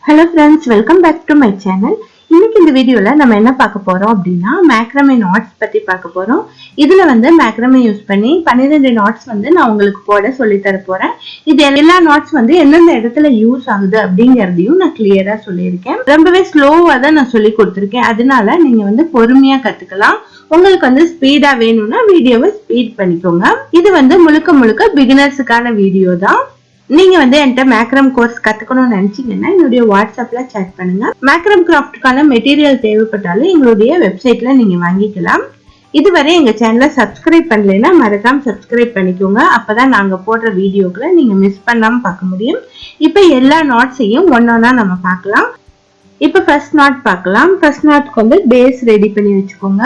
Hello friends, welcome back to my channel. இன்னைக்கு இந்த வீடியோல நம்ம என்ன பார்க்க போறோம் அப்படின்னா மேக்ரமே நாட்ஸ் பத்தி பார்க்க போறோம். இதுல மேக்ரமே யூஸ் பண்ணி 12 நாட்ஸ் நான் உங்களுக்கு போட சொல்லி தர போறேன். இது எல்லா நாட்ஸ் எந்தெந்த இடத்துல யூஸ் ஆகுது அப்படிங்கறதையும் நான் கிளியரா சொல்லியிருக்கேன். ரொம்பவே ஸ்லோவா தான் நான் சொல்லி கொடுத்திருக்கேன். அதனால நீங்க பொறுமையா கத்துக்கலாம். உங்களுக்கு ஸ்பீடா வேணும்னா வீடியோவை ஸ்பீட் பண்ணிக்கோங்க. இது முழுக்க முழுக்க பிகினர்ஸுக்கான வீடியோ தான். நீங்க என்கிட்ட மேக்ரம் கோர்ஸ் கத்துக்கணும்னு நினைச்சீங்கன்னா என்னுடைய வாட்ஸ்அப்ல சேட் பண்ணுங்க. மேக்ரம் கிராஃப்ட்கான மெட்டீரியல் தேவைப்பட்டாலும் எங்களுடைய வெப்சைட்ல நீங்க வாங்கிக்கலாம். இதுவரை எங்க சேனலை சப்ஸ்கிரைப் பண்ணலைன்னா மறக்காம சப்ஸ்கிரைப் பண்ணிக்கோங்க. அப்பதான் நாங்க போடுற வீடியோக்களை நீங்க மிஸ் பண்ணாம பார்க்க முடியும். இப்ப எல்லா நாட்ஸையும் ஒன்னொன்னா நம்ம பார்க்கலாம். இப்ப ஃபர்ஸ்ட் நாட் பார்க்கலாம். ஃபர்ஸ்ட் நாட்க்கு பேஸ் ரெடி பண்ணி வச்சுக்கோங்க.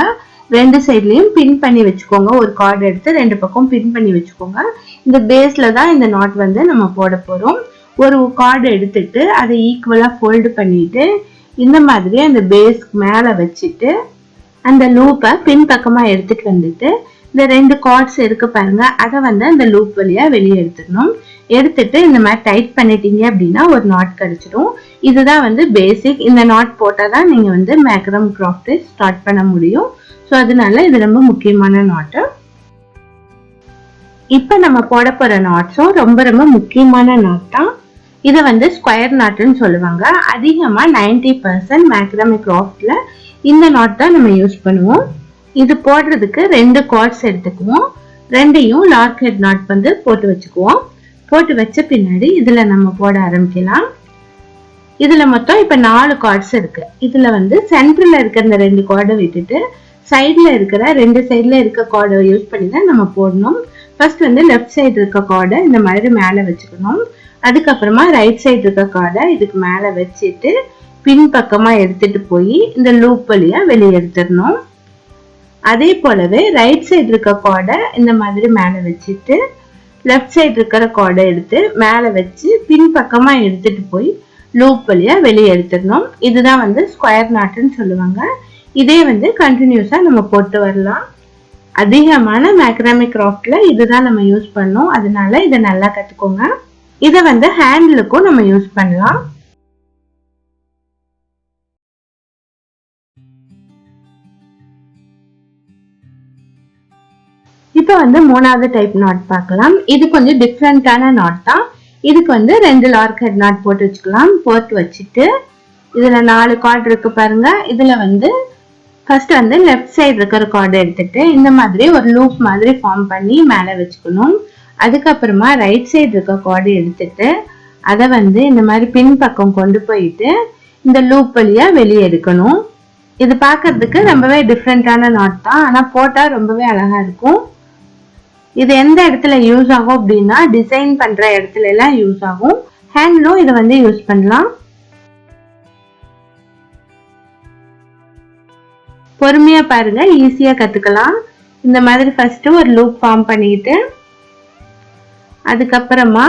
ரெண்டு சைட்லயும் பின் பண்ணி வச்சுக்கோங்க. ஒரு கார்டு எடுத்து ரெண்டு பக்கம் பின் பண்ணி வச்சுக்கோங்க. இந்த பேஸ்ல தான் இந்த நாட் நம்ம போட போறோம். ஒரு கார்டு எடுத்துட்டு அதை ஈக்குவலா ஃபோல்டு பண்ணிட்டு இந்த மாதிரி அந்த பேஸ்க்கு மேல வச்சுட்டு அந்த லூப்பை பின் பக்கமா எடுத்துட்டு வந்துட்டு இந்த ரெண்டு கார்ட்ஸ் இருக்கு பாருங்க, அதை அந்த லூப் வழியா வெளியே எடுத்துக்கணும். எடுத்துட்டு இந்த மாதிரி டைட் பண்ணிட்டீங்க அப்படின்னா ஒரு நாட் கிடைச்சிடும். இதுதான் பேசிக். இந்த நாட் போட்டாதான் நீங்க மேக்ரம் கிராஃப்ட் ஸ்டார்ட் பண்ண முடியும். ஸோ அதனால இது ரொம்ப முக்கியமான நாட்டு. இப்ப நம்ம போட போற நாட்ஸும் ரொம்ப ரொம்ப முக்கியமான நாட் தான். இதை ஸ்கொயர் நாட்னு சொல்லுவாங்க. அதிகமா 90% மேக்ரமே கிராஃப்ட்ல இந்த நாட் தான் நம்ம யூஸ் பண்ணுவோம். இது போடுறதுக்கு ரெண்டு கார்ட்ஸ் எடுத்துக்குவோம். ரெண்டையும் லாக் ஹெட் நாட் போட்டு வச்சுக்குவோம். போட்டு வச்ச பின்னாடி இதுல நம்ம போட ஆரம்பிக்கலாம். இதுல மொத்தம் இப்ப 4 கார்ட்ஸ் இருக்கு. இதுல சென்டர்ல இருக்கிற இந்த ரெண்டு கார்டை விட்டுட்டு சைட்ல இருக்கிற ரெண்டு சைட்ல இருக்க கார்டை யூஸ் பண்ணி தான் நம்ம போடணும். ஃபர்ஸ்ட் லெஃப்ட் சைடு இருக்க கார்டை இந்த மாதிரி மேல வச்சுக்கணும். அதுக்கப்புறமா ரைட் சைடு இருக்க கார்டை இதுக்கு மேல வச்சுட்டு பின் பக்கமா எடுத்துட்டு போய் இந்த லூப் வழியா வெளியே எடுத்துடணும். அதே போலவே ரைட் சைடு இருக்க கார்டை இந்த மாதிரி மேல வச்சுட்டு லெஃப்ட் சைடு இருக்கிற கார்டை எடுத்து மேல வச்சு பின் பக்கமா எடுத்துட்டு போய் லூப் வழியா வெளியே எடுத்துடணும். இதுதான் ஸ்கொயர் நாட்னு சொல்லுவாங்க. இதே கண்டினியூஸா நம்ம போட்டு வரலாம். அதிகமான மேக்ரமே கிராஃப்ட்ல இதுதான் நம்ம யூஸ் பண்ணோம். அதனால இதை நல்லா கத்துக்கோங்க. இதை ஹேண்டிலுக்கும் நம்ம யூஸ் பண்ணலாம். இப்ப மூணாவது டைப் நாட் பார்க்கலாம். இது கொஞ்சம் டிஃப்ரெண்டான நாட் தான். இதுக்கு ரெண்டு லாக் ஹெட் நாட் போட்டு வச்சுக்கலாம். போட்டு வச்சுட்டு இதுல 4 கார்டு இருக்கு பாருங்க. இதுல ஃபர்ஸ்ட் லெஃப்ட் சைடு இருக்கிற கார்டு எடுத்துட்டு இந்த மாதிரி ஒரு லூப் மாதிரி ஃபார்ம் பண்ணி மேல வச்சுக்கணும். அதுக்கப்புறமா ரைட் சைடு இருக்க கார்டு எடுத்துட்டு அதை இந்த மாதிரி பின் பக்கம் கொண்டு போயிட்டு இந்த லூப் வழியா வெளியே எடுக்கணும். இது பார்க்கிறதுக்கு ரொம்பவே டிஃப்ரெண்டான நாட் தான். ஆனா போட்டா ரொம்பவே அழகா இருக்கும். இது எந்த இடத்துல யூஸ் ஆகும் அப்படின்னா டிசைன் பண்ற இடத்துல எல்லாம் யூஸ் ஆகும். ஹேண்ட்லும் இதை யூஸ் பண்ணலாம். பொறுமையா பாருங்க, ஈஸியா கத்துக்கலாம். இந்த மாதிரி ஃபர்ஸ்ட் ஒரு லூப் ஃபார்ம் பண்ணிட்டு அதுக்கப்புறமா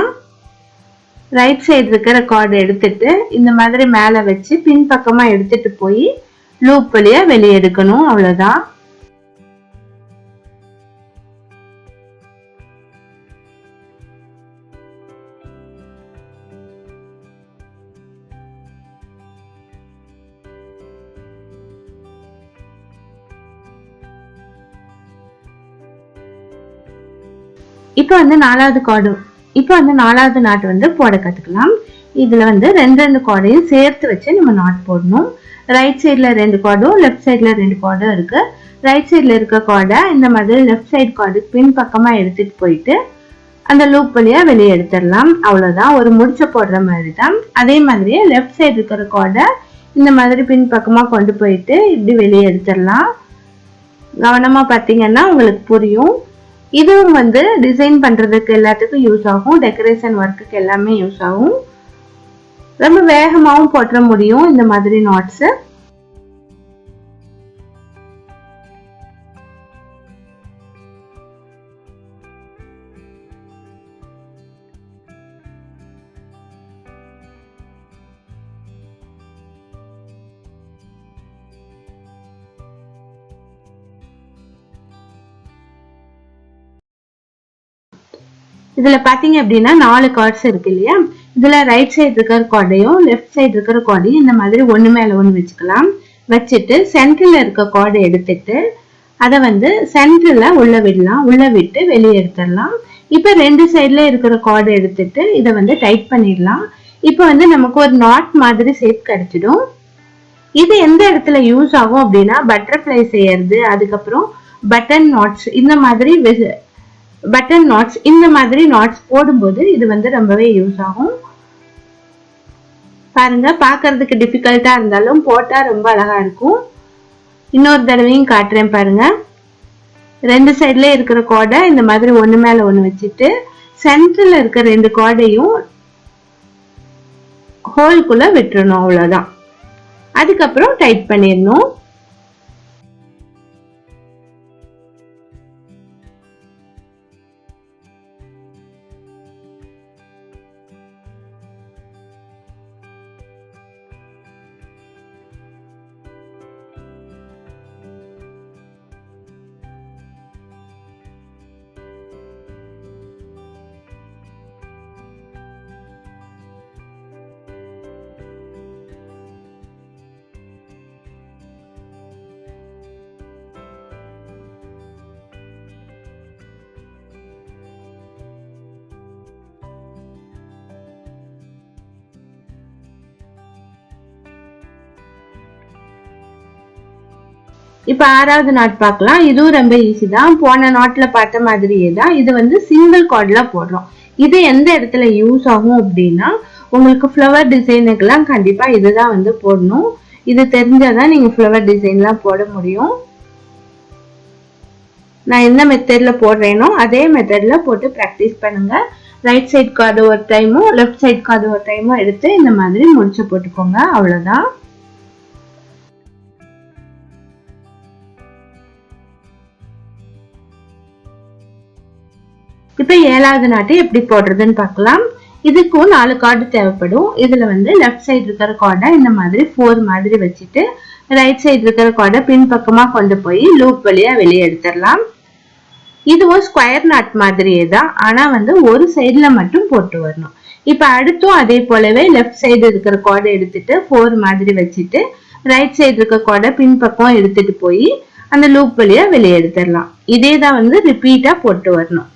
ரைட் சைடு இருக்கிற கார்டு எடுத்துட்டு இந்த மாதிரி மேல வச்சு பின் பக்கமா எடுத்துட்டு போய் லூப் வழியா வெளியே எடுக்கணும். அவ்வளவுதான். இப்ப நாலாவது கார்டு நாலாவது நாட் போட கத்துக்கலாம். இதுல ரெண்டு கார்டையும் சேர்த்து வச்சு நம்ம நாட் போடணும். ரைட் சைட்ல ரெண்டு கார்டும் லெஃப்ட் சைட்ல ரெண்டு கார்டும் இருக்கு. ரைட் சைட்ல இருக்க கார்டை இந்த மாதிரி லெஃப்ட் சைடு கார்டு பின் பக்கமா எடுத்துட்டு போயிட்டு அந்த லூப் வழியா வெளியே எடுத்துடலாம். அவ்வளவுதான். ஒரு முடிச்ச போடுற மாதிரி தான். அதே மாதிரியே லெஃப்ட் சைடு இருக்கிற கார்டை இந்த மாதிரி பின் பக்கமா கொண்டு போயிட்டு இப்படி வெளியே எடுத்துடலாம். கவனமா பாத்தீங்கன்னா உங்களுக்கு புரியும். இதுவும் டிசைன் பண்றதுக்கு எல்லாத்துக்கும் யூஸ் ஆகும். டெக்கரேஷன் ஒர்க்குக்கு எல்லாமே யூஸ் ஆகும். ரொம்ப வேகமாவும் போட்டுற முடியும் இந்த மாதிரி நாட்ஸ். இதுல பாத்தீங்க அப்படின்னா 4 கார்ட்ஸ் இருக்கு இல்லையா, இதுல ரைட் சைடு இருக்கிற கார்டையும் லெஃப்ட் சைடு இருக்கிற கார்டையும் இந்த மாதிரி ஒண்ணு மேல ஒண்ணு வச்சுக்கலாம். வச்சுட்டு சென்டர்ல இருக்க கார்டை எடுத்துட்டு அதை வந்து சென்டர்ல உள்ள விடலாம். உள்ள விட்டு வெளியே எடுத்துடலாம். இப்ப 2 சைட்ல இருக்கிற கார்டை எடுத்துட்டு இதை வந்து டைட் பண்ணிடலாம். இப்ப வந்து நமக்கு ஒரு நாட் மாதிரி ஷேப் கிடைச்சிடும். இது எந்த இடத்துல யூஸ் ஆகும் அப்படின்னா பட்டர்ஃப்ளை செய்யறது, அதுக்கப்புறம் பட்டன் நாட்ஸ், இந்த மாதிரி பட்டன் நாட்ஸ், இந்த மாதிரி நாட்ஸ் போடும்போது இது வந்து ரொம்பவே யூஸ் ஆகும். பாருங்க, பாக்குறதுக்கு டிஃபிகல்ட்டா இருந்தாலும் போட்டா ரொம்ப அழகா இருக்கும். இன்னொரு தடவையும் காட்டுறேன் பாருங்க. 2 சைட்ல இருக்கிற கார்டை இந்த மாதிரி ஒண்ணு மேல ஒண்ணு வச்சுட்டு சென்டர்ல இருக்க 2 கார்டையும் ஹோல்குள்ள விட்டுறணும். அவ்வளவுதான். அதுக்கப்புறம் டைட் பண்ணிடணும். இப்ப 6வது நாட் பார்க்கலாம். இதுவும் ரொம்ப ஈஸி தான். போன நாட்ல பார்த்த மாதிரியே தான். இது வந்து சிங்கிள் கார்ட்ல போடுறோம். இது எந்த இடத்துல யூஸ் ஆகும் அப்படின்னா உங்களுக்கு ஃப்ளவர் டிசைனுக்கெல்லாம் கண்டிப்பா இதுதான் வந்து போடணும். இது தெரிஞ்சாதான் நீங்க ஃப்ளவர் டிசைன்லாம் போட முடியும். நான் எந்த மெத்தட்ல போடுறேனோ அதே மெத்தட்ல போட்டு ப்ராக்டிஸ் பண்ணுங்க. ரைட் சைட் கார்டு ஒரு டைமும் லெஃப்ட் சைட் கார்டு ஒரு டைமும் எடுத்து இந்த மாதிரி முடிச்சு போட்டுக்கோங்க. அவ்வளவுதான். இப்ப 7வது நாட்டு எப்படி போடுறதுன்னு பார்க்கலாம். இதுக்கும் 4 கார்டு தேவைப்படும். இதுல வந்து லெஃப்ட் சைடு இருக்கிற கார்டை இந்த மாதிரி 4 மாதிரி வச்சுட்டு ரைட் சைடு இருக்கிற கார்டை பின்பக்கமா கொண்டு போய் லூப் வழியா வெளியே எடுத்துடலாம். இதுவும் ஸ்கொயர் நாட் மாதிரியே தான், ஆனா வந்து ஒரு சைடுல மட்டும் போட்டு வரணும். இப்ப அடுத்தும் அதே போலவே லெஃப்ட் சைடு இருக்கிற கார்டை எடுத்துட்டு 4 மாதிரி வச்சுட்டு ரைட் சைடு இருக்க கார்டை பின்பக்கம் எடுத்துட்டு போய் அந்த லூப் வழியா வெளியே எடுத்துடலாம். இதே தான் வந்து ரிப்பீட்டா போட்டு வரணும்.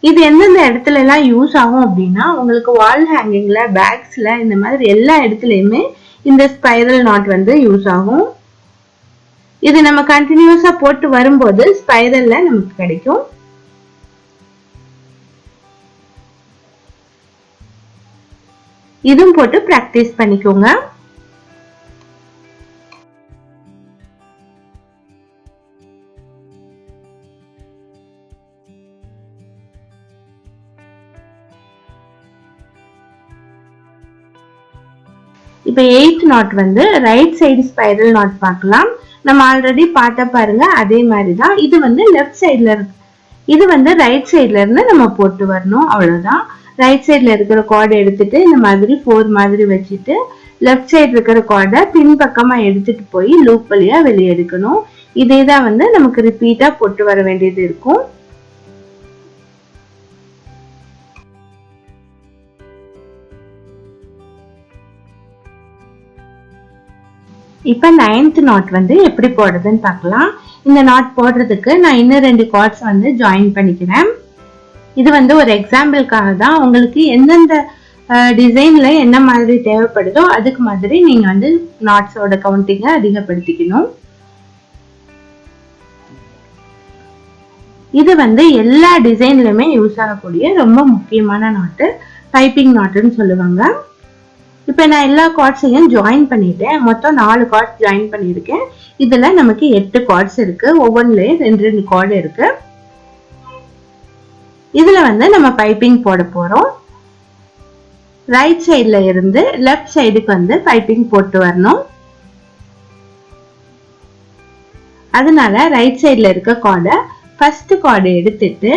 இது எந்தெந்த இடத்துல எல்லாம் யூஸ் ஆகும் அப்படின்னா உங்களுக்கு வால் ஹேங்கிங்ல, பேக்ஸ்ல, இந்த மாதிரி எல்லா இடத்துலயுமே இந்த ஸ்பைரல் நாட் வந்து யூஸ் ஆகும். இது நம்ம கண்டினியூஸா போட்டு வரும்போது ஸ்பைரல்ல நமக்கு கிடைக்கும். இதுவும் போட்டு பிராக்டிஸ் பண்ணிக்கோங்க. இப்ப 8th நாட் வந்து ரைட் சைடு ஸ்பைரல் நாட் பார்க்கலாம். நம்ம ஆல்ரெடி பார்த்த பாருங்க, அதே மாதிரிதான். இது வந்து லெஃப்ட் சைடுல இருக்கு, இது வந்து ரைட் சைடுல இருந்து நம்ம போட்டு வரணும். அவ்வளவுதான். ரைட் சைடுல இருக்கிற கார்டை எடுத்துட்டு இந்த மாதிரி 4 மாதிரி வச்சுட்டு லெஃப்ட் சைடு இருக்கிற கார்டை பின்பக்கமா எடுத்துட்டு போய் லூப் வழியா வெளியே எடுக்கணும். இதேதான் வந்து நமக்கு ரிப்பீட்டா போட்டு வர வேண்டியது இருக்கும். இப்ப 9th நாட் வந்து எப்படி போடுறதுன்னு பார்க்கலாம். இந்த நாட் போடுறதுக்கு நான் இன்னும் 2 கார்ட்ஸ் வந்து ஜாயின் பண்ணிக்கிறேன். இது வந்து ஒரு எக்ஸாம்பிளுக்காக தான். உங்களுக்கு எந்தெந்த டிசைன்ல என்ன மாதிரி தேவைப்படுதோ அதுக்கு மாதிரி நீங்க வந்து நாட்ஸோட கவுண்டிங்கை அதிகப்படுத்திக்கணும். இது வந்து எல்லா டிசைன்லயுமே யூஸ் ஆகக்கூடிய ரொம்ப முக்கியமான நாட்டு, பைப்பிங் நாட்டுன்னு சொல்லுவாங்க. இப்ப நான் எல்லா கார்ட்ஸையும் ஜாயின் பண்ணிட்டேன். மொத்தம் 4 கார்ட்ஸ் ஜாயின் பண்ணியிருக்கேன். இதுல நமக்கு 8 கார்ட்ஸ் இருக்கு. ஒவ்வொன்றுலயும் 2 கார்டு இருக்கு. இதுல வந்து நம்ம பைப்பிங் போட போறோம். ரைட் சைடுல இருந்து லெஃப்ட் சைடுக்கு வந்து பைப்பிங் போட்டு வரணும். அதனால ரைட் சைடுல இருக்க கார்டை ஃபர்ஸ்ட் கார்டு எடுத்துட்டு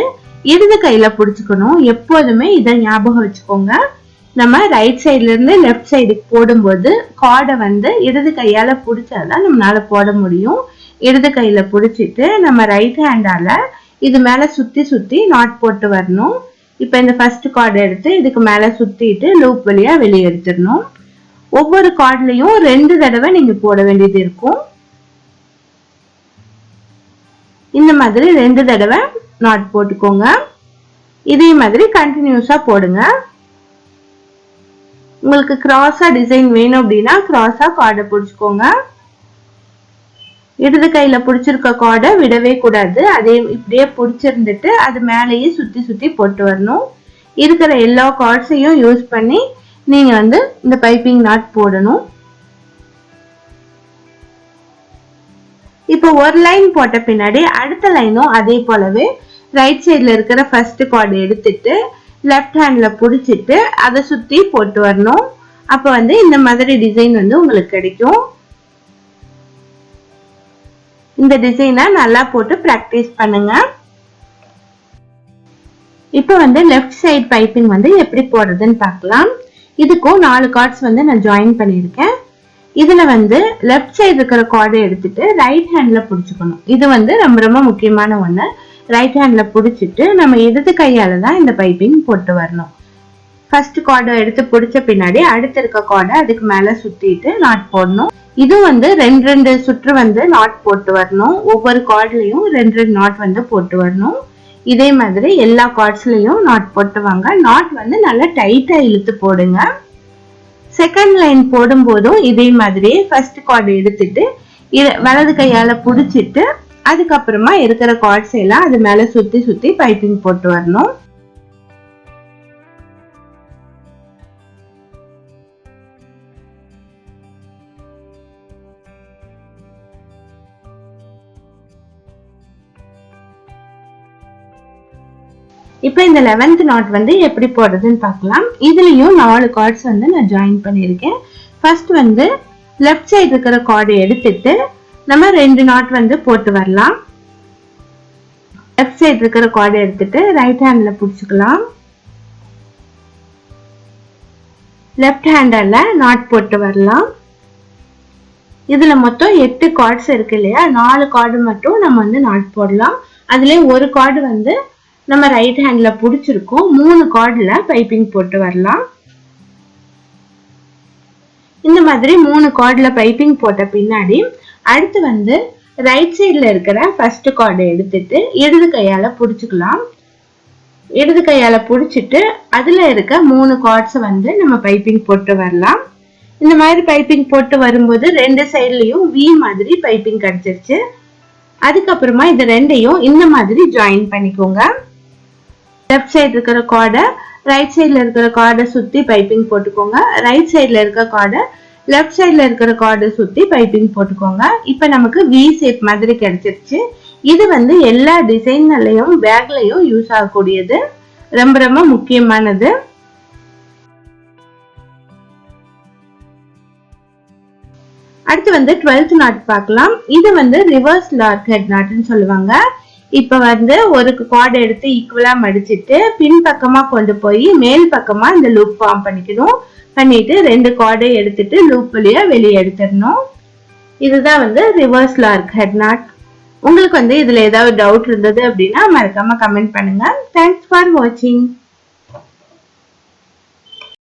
இடது கையில புடிச்சுக்கணும். எப்போதுமே இதை ஞாபகம் வச்சுக்கோங்க. நம்ம ரைட் சைடுல இருந்து லெஃப்ட் சைடுக்கு போடும்போது கார்டை வந்து இடது கையால புடிச்சாதான் நம்மளால போட முடியும். இடது கையில புடிச்சிட்டு நம்ம ரைட் ஹேண்டால இது மேல சுத்தி சுத்தி நாட் போட்டு வரணும். இப்ப இந்த ஃபர்ஸ்ட் கார்டு எடுத்து இதுக்கு மேல சுத்திட்டு லூப் வழியா வெளியே எடுத்துடணும். ஒவ்வொரு கார்ட்லயும் 2 தடவை நீங்க போட வேண்டியது இருக்கும். இந்த மாதிரி 2 தடவை நாட் போட்டுக்கோங்க. இதே மாதிரி கண்டினியூஸா போடுங்க. உங்களுக்கு கிராஸா டிசைன் வேணும் அப்படின்னா கிராஸா கார்டை பிடிச்சுக்கோங்க. இடது கையில பிடிச்சிருக்க கார்டை விடவே கூடாது. அதே இப்படியே பிடிச்சிருந்துட்டு அது மேலேயே சுத்தி சுத்தி போட்டு வரணும். இருக்கிற எல்லா கார்ட்ஸையும் யூஸ் பண்ணி நீங்க இந்த பைப்பிங் நாட் போடணும். இப்போ ஒரு லைன் போட்ட பின்னாடி அடுத்த லைனும் அதே போலவே ரைட் சைட்ல இருக்கிற ஃபர்ஸ்ட் கார்டு எடுத்துட்டு லெஃப்ட் ஹேண்ட்ல புடிச்சிட்டு அதை சுத்தி போட்டு வரணும். அப்ப இந்த மாதிரி டிசைன் உங்களுக்கு கிடைக்கும். இந்த டிசைனை நல்லா போட்டு பிராக்டிஸ் பண்ணுங்க. இப்போ லெஃப்ட் சைடு பைப்பிங் எப்படி போடுறதுன்னு பார்க்கலாம். இதுக்கும் 4 கார்ட்ஸ் நான் ஜாயின் பண்ணியிருக்கேன். இதுல லெஃப்ட் சைடு இருக்கிற கார்டை எடுத்துட்டு ரைட் ஹேண்ட்ல புடிச்சுக்கணும். இது ரொம்ப ரொம்ப முக்கியமான ஒண்ணு. ரைட் ஹேண்ட்ல புடிச்சிட்டு நம்ம இடது கையால தான் இந்த பைப்பிங் போட்டு வரணும். ஃபர்ஸ்ட் கார்டை எடுத்து பிடிச்ச பின்னாடி அடுத்து இருக்க கார்டை அதுக்கு மேல சுத்திட்டு நாட் போடணும். இது 2 சுற்று நாட் போட்டு வரணும். ஒவ்வொரு கார்ட்லயும் 2 நாட் போட்டு வரணும். இதே மாதிரி எல்லா கார்ட்ஸ்லயும் நாட் போட்டு வாங்க. நாட் நல்லா டைட்டா இழுத்து போடுங்க. செகண்ட் லைன் போடும் போதும் இதே மாதிரி ஃபர்ஸ்ட் கார்டு எடுத்துட்டு வலது கையால புடிச்சிட்டு அதுக்கப்புறமா இருக்கிற கார்ட்ஸ் எல்லாம் அது மேல சுத்தி சுத்தி பைப்பிங் போட்டு வரணும். இப்போ இந்த 11th நாட் எப்படி போடுறதுன்னு பார்க்கலாம். இதுலயும் 4 கார்ட்ஸ் நான் ஜாயின் பண்ணியிருக்கேன். ஃபர்ஸ்ட் லெஃப்ட் சைடு இருக்கிற கார்டை எடுத்துட்டு நம்ம 2 நாட் போட்டு வரலாம். லெஃப்ட் சைடு இருக்கிற கார்டை எடுத்துட்டு ரைட் ஹேண்ட்ல புடிச்சுக்கலாம். லெஃப்ட் ஹேண்டால நாட் போட்டு வரலாம். இதுல மொத்தம் 8 கார்ட்ஸ் இருக்கு இல்லையா, 4 கார்டு மட்டும் நம்ம நாட் போடலாம். அதுல ஒரு கார்டு நம்ம ரைட் ஹேண்ட்ல புடிச்சிருக்கோம். 3 கார்டுல பைப்பிங் போட்டு வரலாம். இந்த மாதிரி 3 கார்டுல பைப்பிங் போட்ட பின்னாடி அடுத்து ரைட் சைட்ல இருக்கிற ஃபர்ஸ்ட் கார்டை எடுத்துட்டு இடது கையால புடிச்சுக்கலாம். இடது கையால புடிச்சிட்டு அதுல இருக்க 3 கார்ட்ஸ் நம்ம பைப்பிங் போட்டு வரலாம். இந்த மாதிரி பைப்பிங் போட்டு வரும்போது 2 சைட்லயும் வி மாதிரி பைப்பிங் கிடைச்சிருச்சு. அதுக்கப்புறமா இது 2ஐயும் இந்த மாதிரி ஜாயின் பண்ணிக்கோங்க. லெஃப்ட் சைடு இருக்கிற கார்டை ரைட் சைட்ல இருக்கிற கார்டை சுத்தி பைப்பிங் போட்டுக்கோங்க. ரைட் சைட்ல இருக்க கார்டை லெஃப்ட் சைட்ல இருக்கிற கார்டை சுத்தி பைப்பிங் போட்டுக்கோங்க. இப்ப நமக்கு வி ஷேப் மாதிரி கிடைச்சிருச்சு. இது எல்லா டிசைன்லயும் பேக்லயும் யூஸ் ஆகக்கூடியது, ரொம்ப ரொம்ப முக்கியமானது. அடுத்து 12th நாட் பார்க்கலாம். இது ரிவர்ஸ் லார்க் ஹெட் நாட்னு சொல்லுவாங்க. இப்ப ஒரு கார்டு எடுத்து ஈக்குவலா மடிச்சிட்டு பின் பக்கமா கொண்டு போய் மேல் பக்கமா இந்த லூப் ஃபார்ம் பண்ணிக்கணும். பண்ணிட்டு 2 கார்டை எடுத்துட்டு லூப் வழியா வெளியே எடுத்துடணும். இதுதான் ரிவர்ஸ் லார்க் ஹெட் நாட். உங்களுக்கு இதுல ஏதாவது டவுட் இருந்தது அப்படின்னா மறக்காம கமெண்ட் பண்ணுங்க. தேங்க்ஸ் ஃபார் வாட்சிங்.